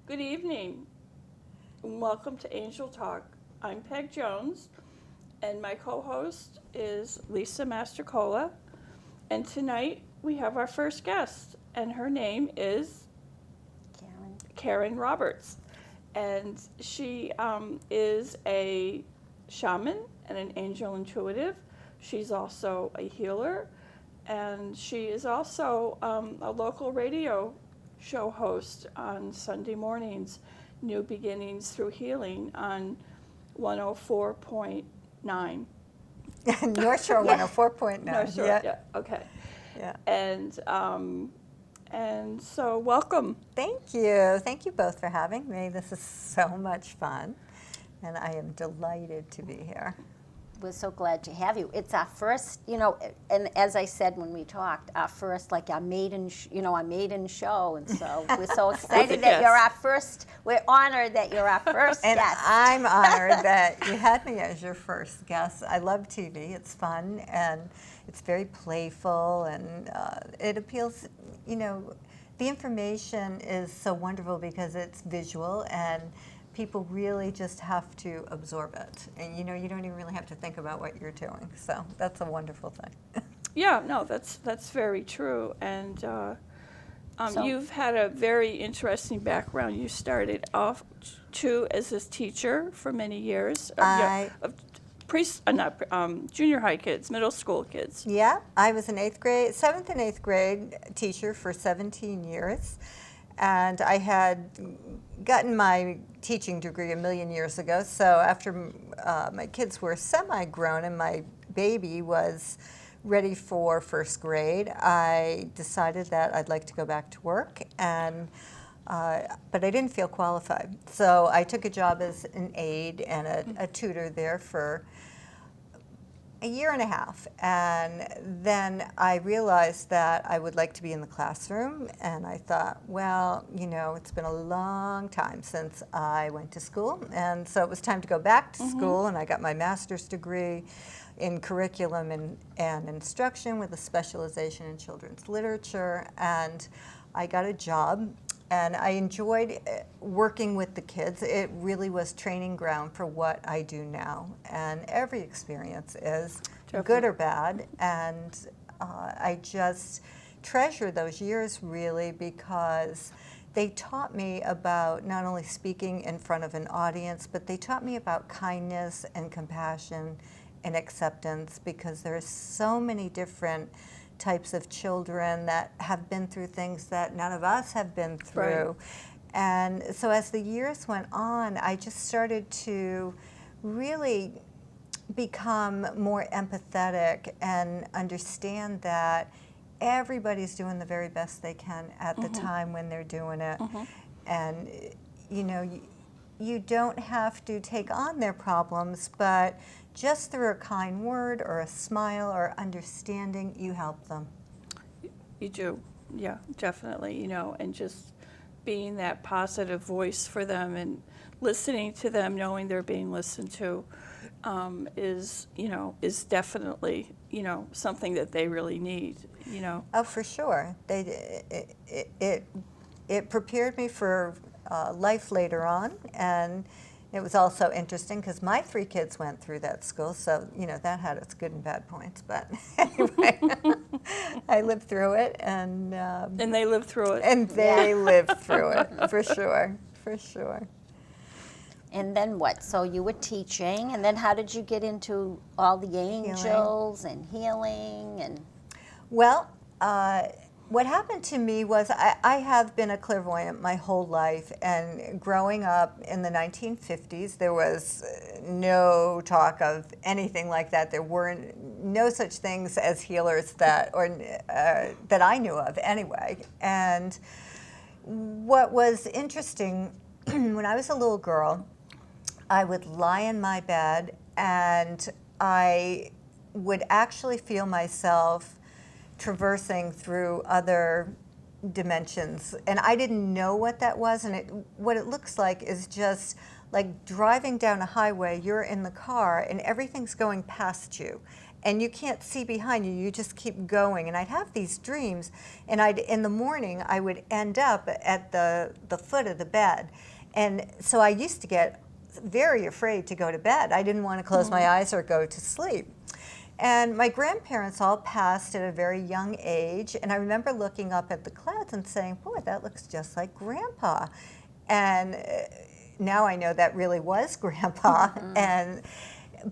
Good evening, and welcome to Angel Talk. I'm Peg Jones, and my co-host is Lisa Mastercola. And tonight we have our first guest, and her name is Karen Roberts. And she is a shaman and an angel intuitive. She's also a healer, and she is also a local radio show host on Sunday mornings, New Beginnings Through Healing on 104.9. North Shore 104.9. North Shore, yeah, okay. Yeah. And so welcome. Thank you. Thank you both for having me. This is so much fun, and I am delighted to be here. We're so glad to have you. It's our first, and as I said when we talked, our first, our maiden show, and so we're so excited that you're our first. We're honored that you're our first And guest. I'm honored that you had me as your first guest. I love TV. It's fun, and it's very playful, and it appeals, the information is so wonderful because it's visual, and people really just have to absorb it. And you don't even really have to think about what you're doing. So that's a wonderful thing. Yeah, no, that's very true. And you've had a very interesting background. You started off too as a teacher for many years of junior high kids, middle school kids. Yeah, I was an 7th and 8th grade teacher for 17 years. And I had gotten my teaching degree a million years ago. So after my kids were semi-grown and my baby was ready for first grade, I decided that I'd like to go back to work. And but I didn't feel qualified. So I took a job as an aide and a tutor there for a year and a half, and then I realized that I would like to be in the classroom, and I thought, well, it's been a long time since I went to school, and so it was time to go back to school, and I got my master's degree in curriculum and instruction with a specialization in children's literature, and I got a job. And I enjoyed working with the kids. It really was training ground for what I do now. And every experience is good or bad. And I just treasure those years really because they taught me about not only speaking in front of an audience, but they taught me about kindness and compassion and acceptance, because there are so many different types of children that have been through things that none of us have been through. Right. And so as the years went on, I just started to really become more empathetic and understand that everybody's doing the very best they can at the time when they're doing it. And you don't have to take on their problems, but just through a kind word or a smile or understanding, you help them. You do, yeah, definitely, and just being that positive voice for them and listening to them, knowing they're being listened to, is definitely, something that they really need, Oh, for sure. It prepared me for life later on, and it was also interesting because my 3 kids went through that school, so that had its good and bad points. But anyway, I lived through it, and they lived through it. And they lived through it for sure. And then what? So you were teaching, and then how did you get into all the angels and healing and? Well, what happened to me was I have been a clairvoyant my whole life, and growing up in the 1950s, there was no talk of anything like that. There were no such things as healers that I knew of anyway. And what was interesting, when I was a little girl, I would lie in my bed and I would actually feel myself traversing through other dimensions, and I didn't know what that was. And what it looks like is just like driving down a highway. You're in the car, and everything's going past you, and you can't see behind you. You just keep going. And I'd have these dreams, and in the morning I would end up at the foot of the bed. And so I used to get very afraid to go to bed. I didn't want to close my eyes or go to sleep. And my grandparents all passed at a very young age, and I remember looking up at the clouds and saying, boy, that looks just like Grandpa. And now I know that really was Grandpa.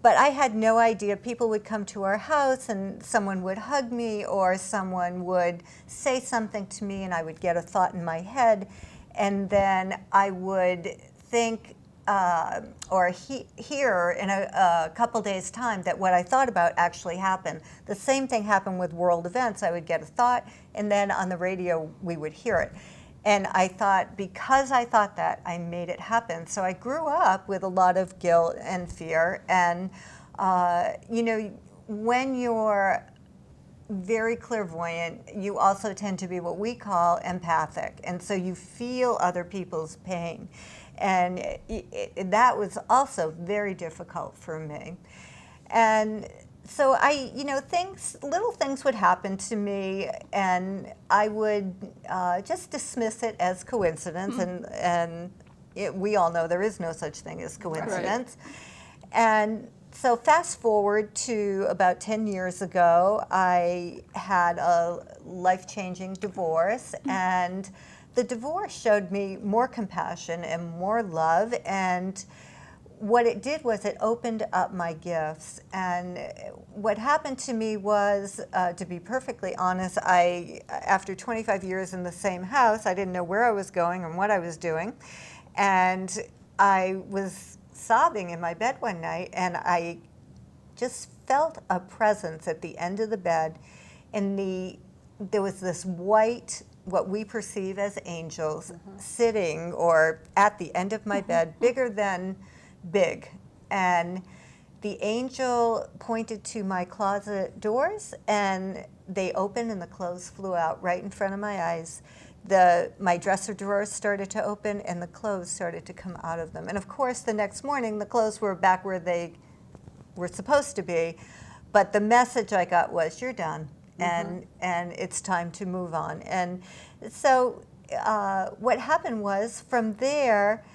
But I had no idea. People would come to our house and someone would hug me, or someone would say something to me, and I would get a thought in my head, and then I would think or hear in a couple days' time that what I thought about actually happened. The same thing happened with world events. I would get a thought, and then on the radio we would hear it. And I thought, because I thought that, I made it happen. So I grew up with a lot of guilt and fear. And, when you're very clairvoyant, you also tend to be what we call empathic. And so you feel other people's pain. And that was also very difficult for me. And so little things would happen to me, and I would just dismiss it as coincidence, and we all know there is no such thing as coincidence. Right. And so fast forward to about 10 years ago, I had a life-changing divorce, and the divorce showed me more compassion and more love, and what it did was it opened up my gifts. And what happened to me was, to be perfectly honest, after 25 years in the same house, I didn't know where I was going and what I was doing. And I was sobbing in my bed one night, and I just felt a presence at the end of the bed. And there was this white, what we perceive as angels, sitting or at the end of my bed, bigger than big. And the angel pointed to my closet doors, and they opened and the clothes flew out right in front of my eyes. My dresser drawers started to open and the clothes started to come out of them. And of course, the next morning, the clothes were back where they were supposed to be. But the message I got was, you're done, and it's time to move on. And so what happened was, from there,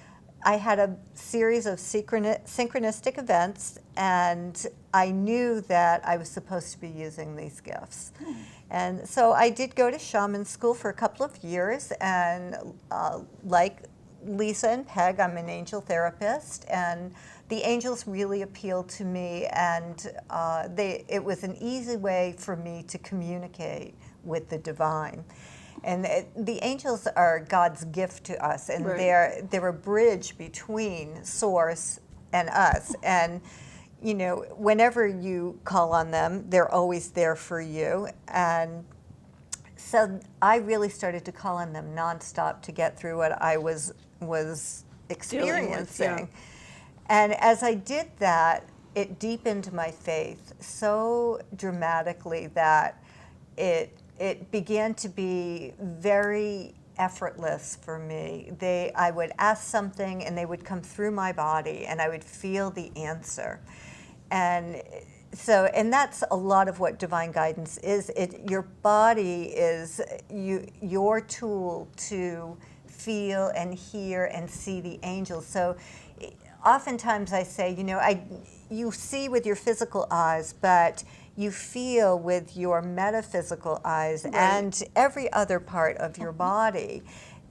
I had a series of synchronistic events, and I knew that I was supposed to be using these gifts. And so I did go to Shaman school for a couple of years, and like Lisa and Peg, I'm an angel therapist, and the angels really appealed to me, and it was an easy way for me to communicate with the divine. And the angels are God's gift to us, and they're a bridge between Source and us. And whenever you call on them, they're always there for you. And so I really started to call on them nonstop to get through what I was experiencing. And as I did that, it deepened my faith so dramatically that it began to be very effortless for me. I would ask something and they would come through my body and I would feel the answer. And that's a lot of what divine guidance is. Your body is your tool to feel and hear and see the angels. So oftentimes I say, you see with your physical eyes, but you feel with your metaphysical eyes and every other part of your body.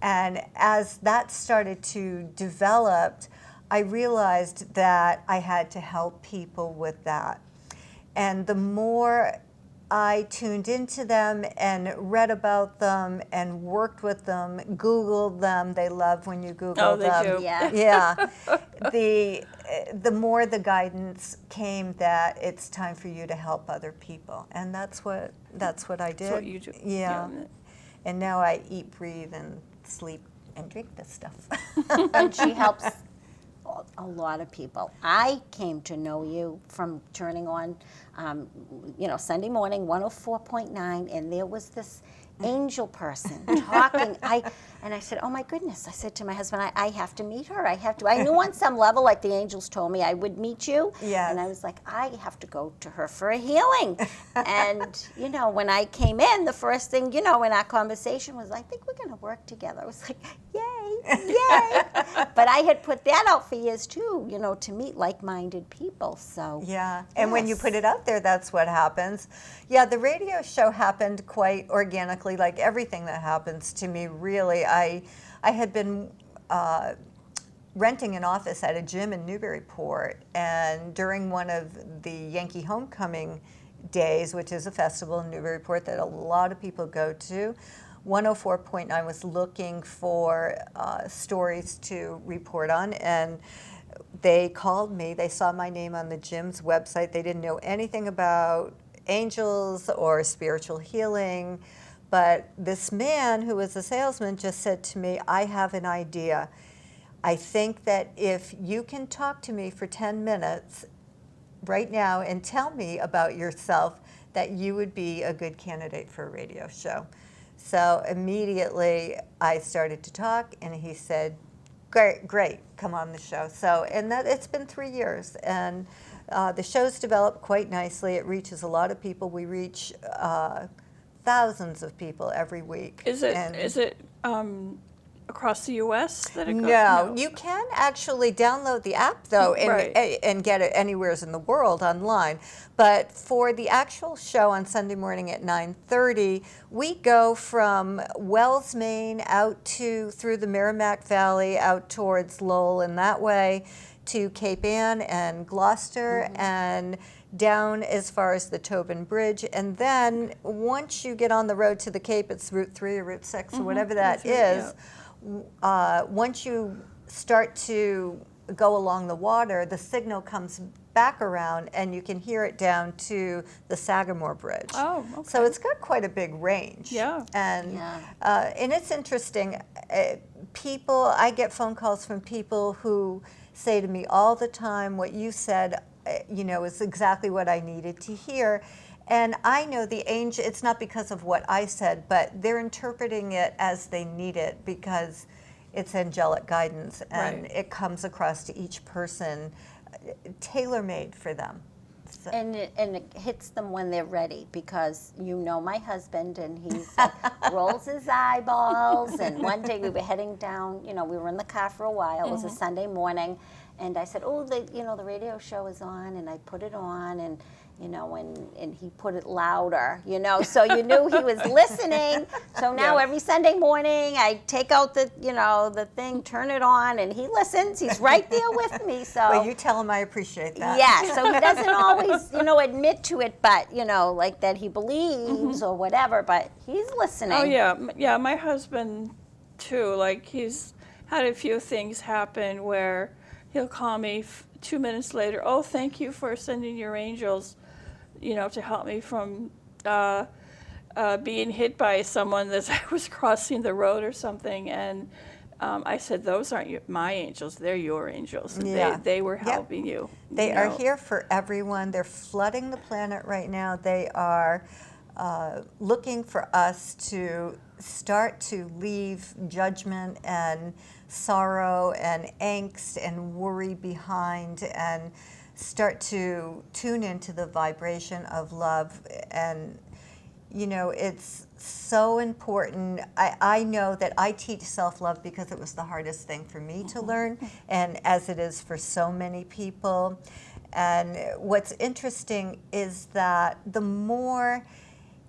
And as that started to develop, I realized that I had to help people with that. And the more I tuned into them and read about them and worked with them, Googled them. They love when you Google them. Oh, they do. Yeah. The more the guidance came that it's time for you to help other people, and that's what I did. That's what you do. Yeah. And now I eat, breathe, and sleep and drink this stuff. And she helps a lot of people. I came to know you from turning on, Sunday morning, 104.9, and there was this angel person talking. And I said, oh my goodness. I said to my husband, I have to meet her. I have to. I knew on some level, like the angels told me I would meet you. Yes. And I was like, I have to go to her for a healing. And, you know, when I came in, the first thing, you know, in our conversation was, I think we're going to work together. I was like, yay, yay. But I had put that out for years too, you know, to meet like-minded people. So yeah, and when you yes. put it out there, that's what happens. Yeah, the radio show happened quite organically, like everything that happens to me, really. I had been renting an office at a gym in Newburyport, and during one of the Yankee Homecoming days, which is a festival in Newburyport that a lot of people go to, 104.9 was looking for stories to report on, and they called me. They saw my name on the gym's website. They didn't know anything about angels or spiritual healing, but this man who was a salesman just said to me, I have an idea. I think that if you can talk to me for 10 minutes right now and tell me about yourself, that you would be a good candidate for a radio show. So immediately I started to talk, and he said, great, come on the show. So, and that it's been 3 years, and the show's developed quite nicely. It reaches a lot of people. We reach thousands of people every week. Is it across the U.S. that it goes? No, you can actually download the app though, Right. and get it anywhere in the world online. But for the actual show on Sunday morning at 9:30, we go from Wells, Maine, out through the Merrimack Valley, out towards Lowell, and that way to Cape Ann and Gloucester, and down as far as the Tobin Bridge. And then once you get on the road to the Cape, it's Route 3 or Route 6 or whatever that is. Once you start to go along the water, the signal comes back around, and you can hear it down to the Sagamore Bridge. Oh, okay. So it's got quite a big range. Yeah. And it's interesting. I get phone calls from people who say to me all the time, what you said, is exactly what I needed to hear. And I know the angel, it's not because of what I said, but they're interpreting it as they need it because it's angelic guidance, and it comes across to each person tailor-made for them. So. And it hits them when they're ready, because you know my husband, and he's like, rolls his eyeballs. And one day we were heading down, we were in the car for a while. It was a Sunday morning, and I said, oh, the radio show is on, and I put it on, and and he put it louder, so you knew he was listening. So now every Sunday morning I take out the thing, turn it on, and he listens. He's right there with me. So well, you tell him I appreciate that. yeah, so he doesn't always, admit to it, but, like that he believes or whatever, but he's listening. Oh, yeah, my husband, too, like, he's had a few things happen where he'll call me 2 minutes later, oh, thank you for sending your angels, to help me from being hit by someone as I was crossing the road or something. And I said, those aren't my angels, they're your angels. Yeah. They were helping you. They are here for everyone. They're flooding the planet right now. They are looking for us to start to leave judgment and sorrow and angst and worry behind, and start to tune into the vibration of love. And it's so important. I know that I teach self-love because it was the hardest thing for me to learn, and as it is for so many people. And what's interesting is that the more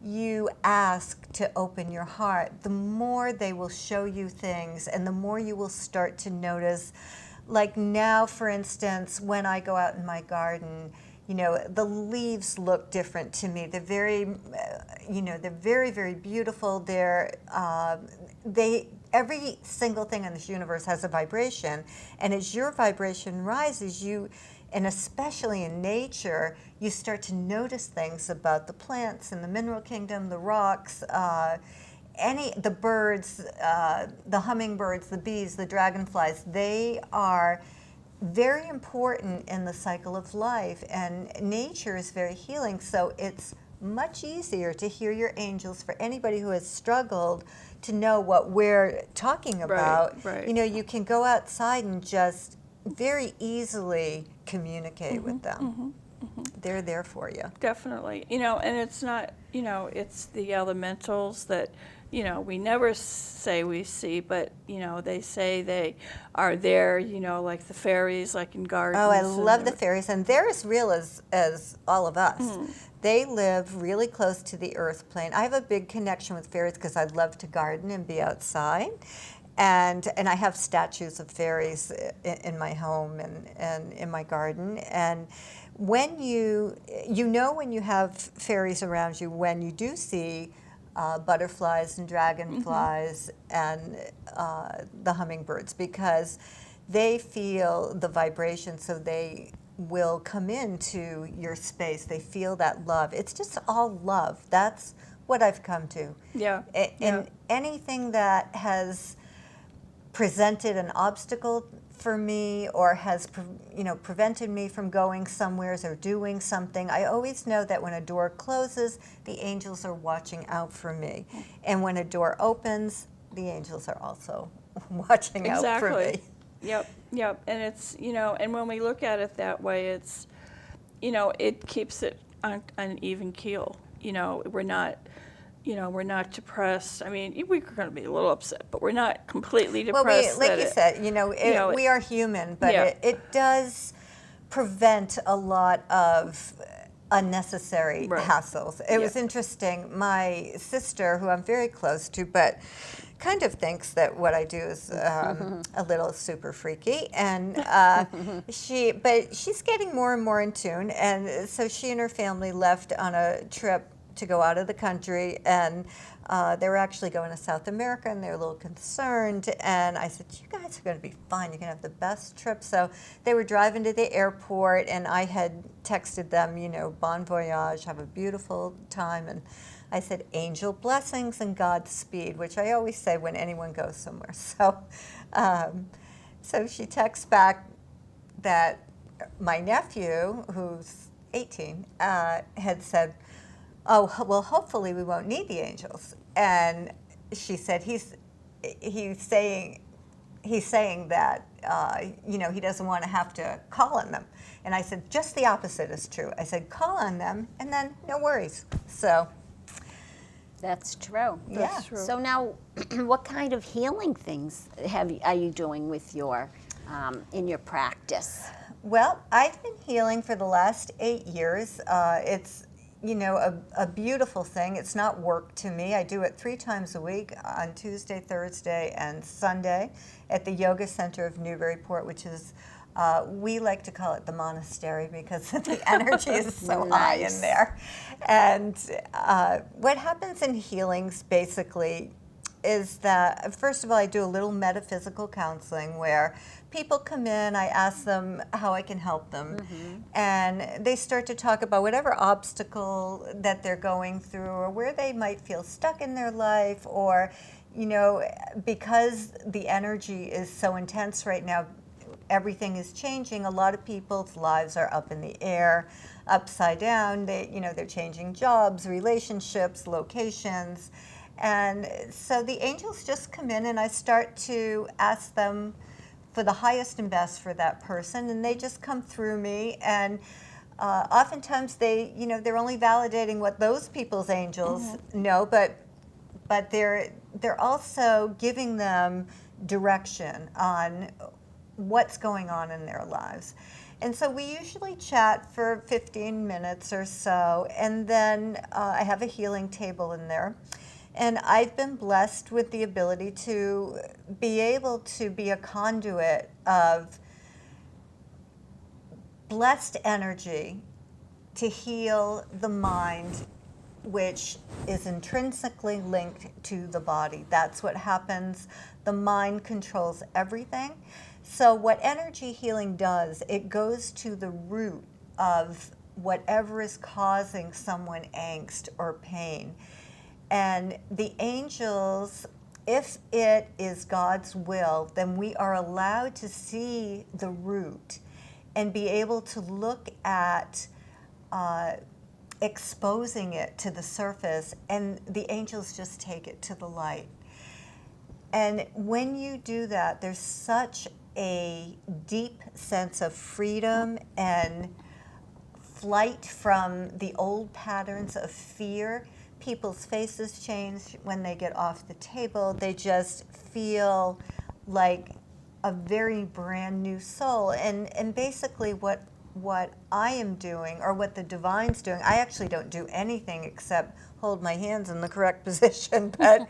you ask to open your heart, the more they will show you things, and the more you will start to notice. Like now, for instance, when I go out in my garden, the leaves look different to me. They're very, they're very, very beautiful. Every single thing in this universe has a vibration, and as your vibration rises, and especially in nature, you start to notice things about the plants and the mineral kingdom, the rocks, the birds, the hummingbirds, the bees, the dragonflies. They are very important in the cycle of life, and nature is very healing. So it's much easier to hear your angels for anybody who has struggled to know what we're talking about, right. you know, you can go outside and just very easily communicate with them. They're there for you. Definitely. You know, and it's not, you know, it's the elementals that, you know, we never say we see, but, you know, they say they are there, you know, like the fairies, like in gardens. Oh, I love the fairies, and they're as real as all of us. They live really close to the earth plane. I have a big connection with fairies because I love to garden and be outside. And I have statues of fairies in my home and in my garden. And when you know when you have fairies around you, when you do see butterflies and dragonflies and the hummingbirds, because they feel the vibration, so they will come into your space. They feel that love. It's just all love. That's what I've come to. Yeah. And anything that has presented an obstacle for me or has prevented me from going somewheres or doing something, I always know that when a door closes, the angels are watching out for me. And when a door opens, the angels are also watching out for me. Yep. And it's, you know, and when we look at it that way, it's, you know, it keeps it on an even keel. You know, we're not depressed. I mean, we're going to be a little upset, but we're not completely depressed. Well, like you said, we are human, but it does prevent a lot of unnecessary hassles. It was interesting. My sister, who I'm very close to, but kind of thinks that what I do is a little super freaky, and she's getting more and more in tune, and so she and her family left on a trip to go out of the country, and they were actually going to South America, and they were a little concerned, and I said, you guys are going to be fine, you're going to have the best trip. So they were driving to the airport, and I had texted them, bon voyage, have a beautiful time, and I said, angel blessings and Godspeed, which I always say when anyone goes somewhere. So she texts back that my nephew, who's 18, had said, oh, well, hopefully we won't need the angels. And she said he's saying that he doesn't want to have to call on them. And I said, just the opposite is true. I said, call on them, and then no worries. So that's true. That's true. So now, what kind of healing things are you doing with your in your practice? Well, I've been healing for the last 8 years. It's a beautiful thing. It's not work to me. I do it 3 times a week on Tuesday, Thursday, and Sunday at the Yoga Center of Newburyport, which is, we like to call it the monastery because the energy is so high in there. And what happens in healings basically is that, first of all, I do a little metaphysical counseling where people come in, I ask them how I can help them, and they start to talk about whatever obstacle that they're going through or where they might feel stuck in their life, or, because the energy is so intense right now, everything is changing. A lot of people's lives are up in the air, upside down. They're changing jobs, relationships, locations. And so the angels just come in, and I start to ask them for the highest and best for that person, and they just come through me. And oftentimes they're only validating what those people's angels know, but they're also giving them direction on what's going on in their lives. And so we usually chat for 15 minutes or so, and then I have a healing table in there. And I've been blessed with the ability to be able to be a conduit of blessed energy to heal the mind, which is intrinsically linked to the body. That's what happens. The mind controls everything. So what energy healing does, it goes to the root of whatever is causing someone angst or pain. And the angels, if it is God's will, then we are allowed to see the root and be able to look at exposing it to the surface, and the angels just take it to the light. And when you do that, there's such a deep sense of freedom and flight from the old patterns of fear. People's faces change when they get off the table. They just feel like a very brand new soul. And basically what I am doing, or what the divine's doing, I actually don't do anything except hold my hands in the correct position, but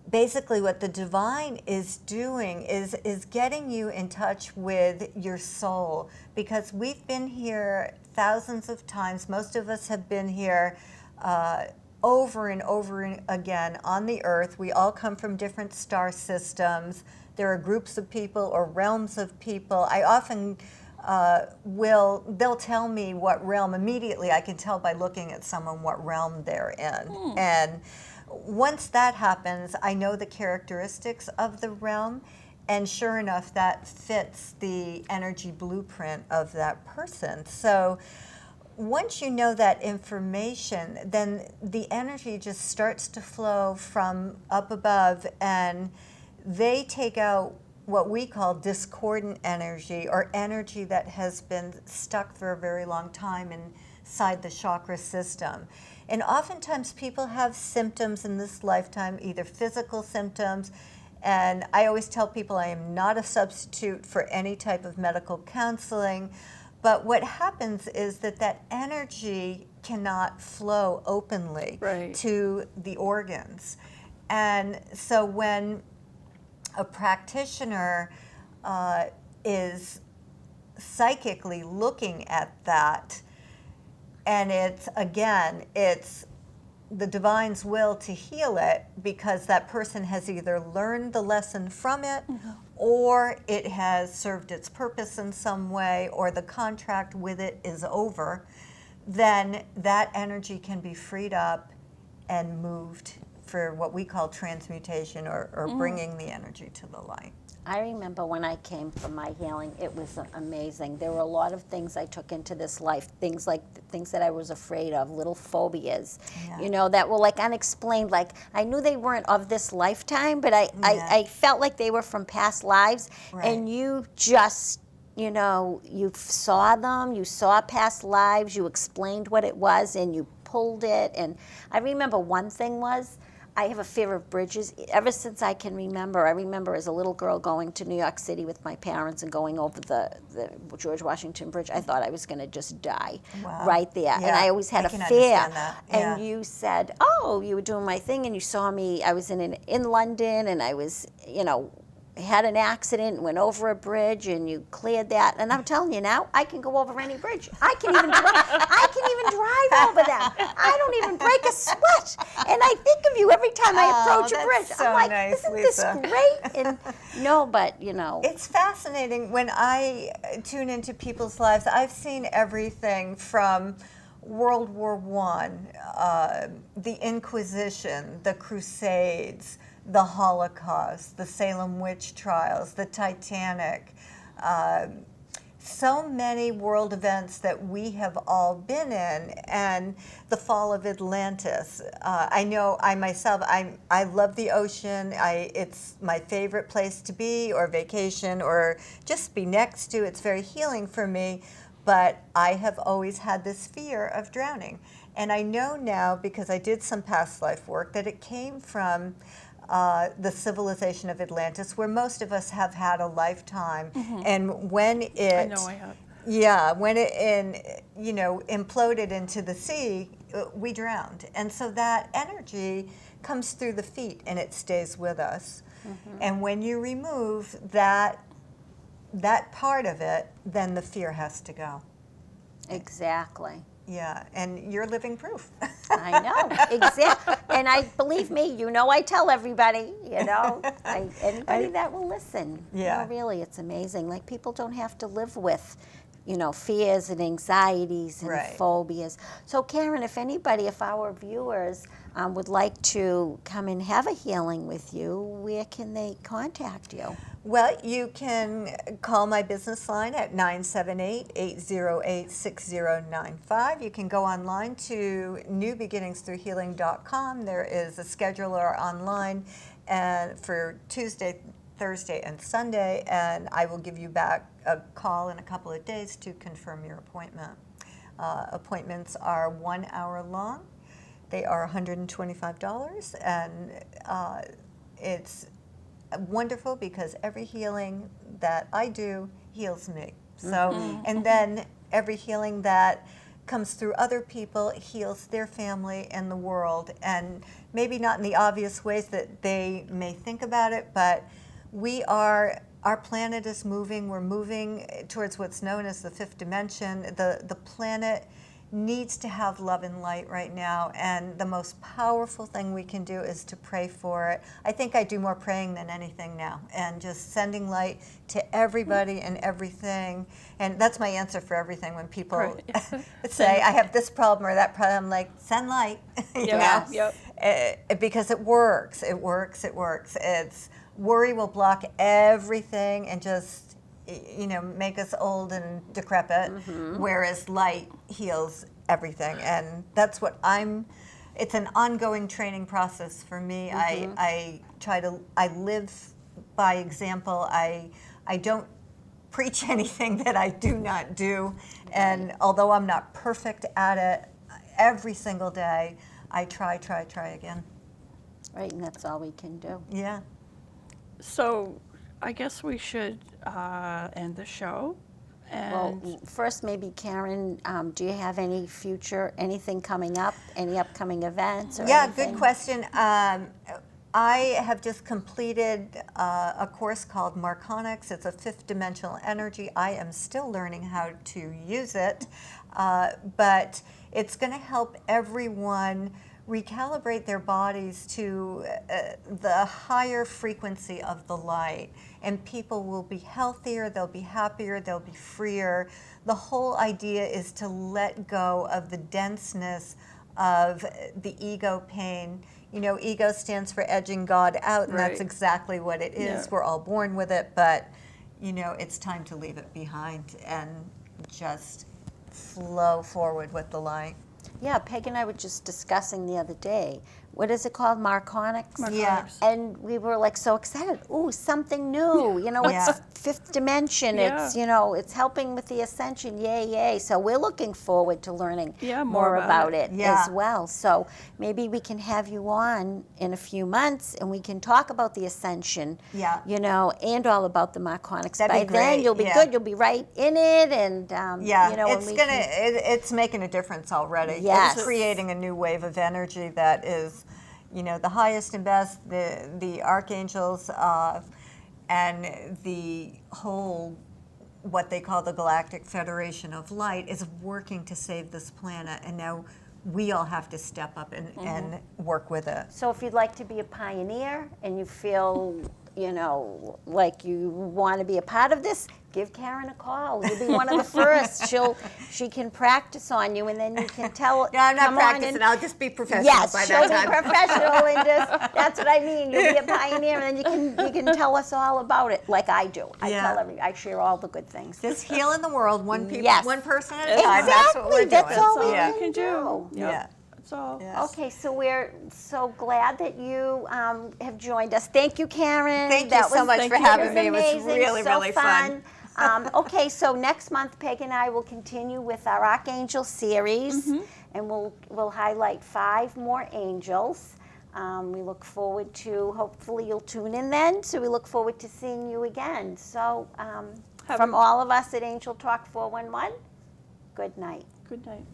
basically what the divine is doing is getting you in touch with your soul, because we've been here thousands of times. Most of us have been here over and over again on the earth. We all come from different star systems. There are groups of people or realms of people. I often they'll tell me what realm. Immediately I can tell by looking at someone what realm they're in. And once that happens, I know the characteristics of the realm, and sure enough, that fits the energy blueprint of that person. So once you know that information, then the energy just starts to flow from up above, and they take out what we call discordant energy, or energy that has been stuck for a very long time inside the chakra system. And oftentimes people have symptoms in this lifetime, either physical symptoms, and I always tell people I am not a substitute for any type of medical counseling, but what happens is that energy cannot flow openly to the organs. And so when a practitioner is psychically looking at that, and it's the divine's will to heal it, because that person has either learned the lesson from it, or it has served its purpose in some way, or the contract with it is over, then that energy can be freed up and moved for what we call transmutation, or bringing the energy to the light. I remember when I came for my healing, it was amazing. There were a lot of things I took into this life, things that I was afraid of, little phobias, that were like unexplained. Like I knew they weren't of this lifetime, but I felt like they were from past lives. Right. And you just, you saw them, you saw past lives, you explained what it was, and you pulled it. And I remember one thing was, I have a fear of bridges ever since I can remember. I remember as a little girl going to New York City with my parents and going over the George Washington Bridge. I thought I was going to just die right there. Yeah, and I always had a fear. That. And you said, oh, you were doing my thing, and you saw me. I was in London, and I was, had an accident, went over a bridge, and you cleared that. And I'm telling you now, I can go over any bridge. I can even drive over them. I don't even break a sweat. And I think of you every time I approach a bridge. So I'm like, nice, isn't Lisa. this great? And no, but it's fascinating when I tune into people's lives. I've seen everything from World War I, the Inquisition, the Crusades, the Holocaust, the Salem witch trials, the Titanic, so many world events that we have all been in, and the fall of Atlantis. I know I myself, I love the ocean. It's my favorite place to be, or vacation, or just be next to. It's very healing for me, but I have always had this fear of drowning. And I know now, because I did some past life work, that it came from the civilization of Atlantis, where most of us have had a lifetime. And when it, I know I have. Yeah, when it imploded into the sea, we drowned. And so that energy comes through the feet, and it stays with us. And when you remove that part of it, then the fear has to go. Exactly. Yeah, and you're living proof. I know, exactly. And believe me, I tell everybody, anybody that will listen. Yeah. Really, it's amazing. Like, people don't have to live with, fears and anxieties and phobias. So, Karen, if our viewers would like to come and have a healing with you, where can they contact you? Well, you can call my business line at 978-808-6095. You can go online to newbeginningsthroughhealing.com. There is a scheduler online and for Tuesday, Thursday, and Sunday, and I will give you back a call in a couple of days to confirm your appointment. Appointments are 1 hour long. They are $125, and it's wonderful because every healing that I do heals me. So, and then every healing that comes through other people heals their family and the world, and maybe not in the obvious ways that they may think about it, but our planet is moving. We're moving towards what's known as the fifth dimension. The planet needs to have love and light right now, and the most powerful thing we can do is to pray for it. I think I do more praying than anything now, and just sending light to everybody and everything. And that's my answer for everything when people say, I have this problem or that problem. I'm like, send light. Because it works. It works. It works. Worry will block everything and just make us old and decrepit, whereas light heals everything. And that's what it's an ongoing training process for me. I live by example. I don't preach anything that I do not do. And although I'm not perfect at it, every single day, I try again. Right, and that's all we can do. Yeah. So I guess we should end the show. And Well, first, maybe Karen, do you have anything coming up, any upcoming events? Or Yeah, anything? good question. I have just completed a course called Marconic. It's a fifth dimensional energy. I am still learning how to use it, but it's going to help everyone recalibrate their bodies to the higher frequency of the light, and people will be healthier, they'll be happier, they'll be freer. The whole idea is to let go of the denseness of the ego pain. Ego stands for edging God out, and that's exactly what it is. Yeah. We're all born with it, but it's time to leave it behind and just flow forward with the light. Yeah, Peg and I were just discussing the other day. What is it called? Marconics? Yeah. And we were like so excited. Ooh, something new. It's fifth dimension. Yeah. It's, it's helping with the ascension. Yay, yay. So we're looking forward to learning more about it Yeah. as well. So maybe we can have you on in a few months and we can talk about the ascension, Yeah. and all about the Marconics. That'd By be then great, you'll be yeah. good. You'll be right in it. And, it's making a difference already. Yes. It's creating a new wave of energy that is, the highest and best, the archangels, and the whole, what they call the Galactic Federation of Light, is working to save this planet. And now we all have to step up and work with it. So if you'd like to be a pioneer and you feel, like you want to be a part of this, give Karen a call. You'll be one of the first. She can practice on you, and then you can tell. No, I'm not come on practicing. and- I'll just be professional Yes, by she'll that be time. professional and that's what I mean. You'll be a pioneer, and then you can tell us all about it, like I do. I share all the good things. Just healing the world, one Yes. person at a time. That's what we're doing. That's all we all can you can do. Yeah. That's all. Yes. Okay, so we're so glad that you have joined us. Thank you, Karen. Thank you That so was- much for thank you. having me. It was amazing, really, so really fun. Okay, so next month, Peg and I will continue with our Archangel series, and we'll highlight 5 more angels. We look forward to, hopefully you'll tune in then, so we look forward to seeing you again. So from all of us at Angel Talk 411, good night. Good night.